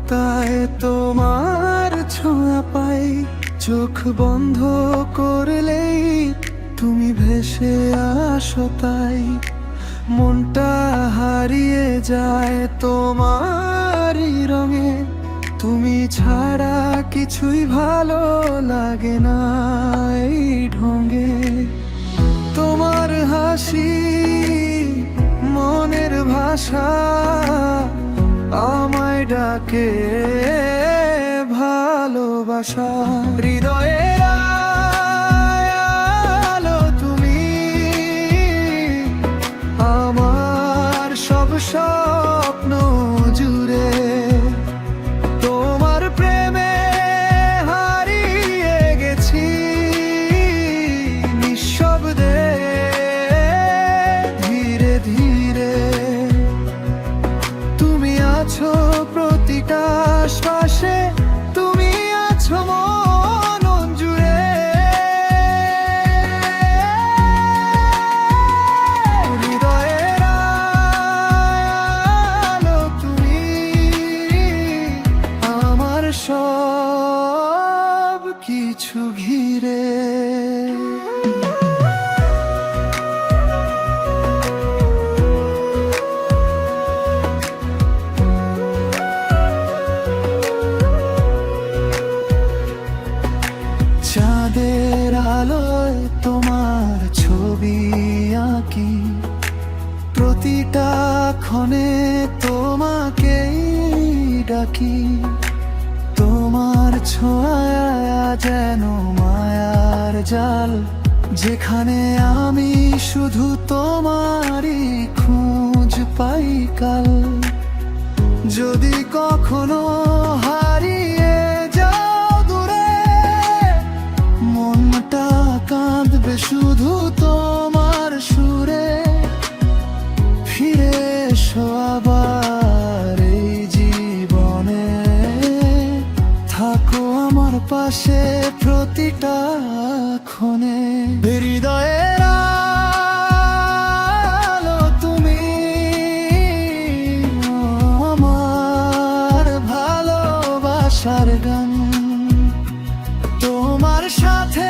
নীরবতায় তোমার ছোঁয়া পাই, চোখ বন্ধ করলেই তুমি ভেসে আসো তাই। মনটা হারিয়ে যায় তোমারই রঙে, তুমি ছাড়া কিছুই ভালো লাগে না এই ঢঙে। তোমার হাসি মনের ভাষা, আমায় ডাকে ভালোবাসা। হৃদয়ের আলো তুমি, আমার সব স্বপ্ন জুড়ে। তোমার প্রেমে হারিয়ে গেছি নিঃশব্দে, ধীরে ধীরে। তুমি আছো প্রতিটা শ্বাসে, তুমি আছো মন জুড়ে। হৃদয়ের আলো তুমি, আমার সব কিছু ঘিরে। চাঁদের আলোয় তোমার ছবি আঁকি, প্রতিটা ক্ষণে তোমাকেই ডাকি। তোমার ছোঁয়া যেন মায়ার জাল, যেখানে আমি শুধু তোমারই খোঁজ পাই কাল। যদি কখনো হারিয়ে যাও দূরে, মনটা কাঁদবে শুধু তোমার সুরে। ফিরে এসো আবার এই জীবনে, থাকো আমার পাশে প্রতিটা ক্ষণে। হৃদয়ের আলো তুমি, আমার ভালোবাসার গান। তোমার সাথে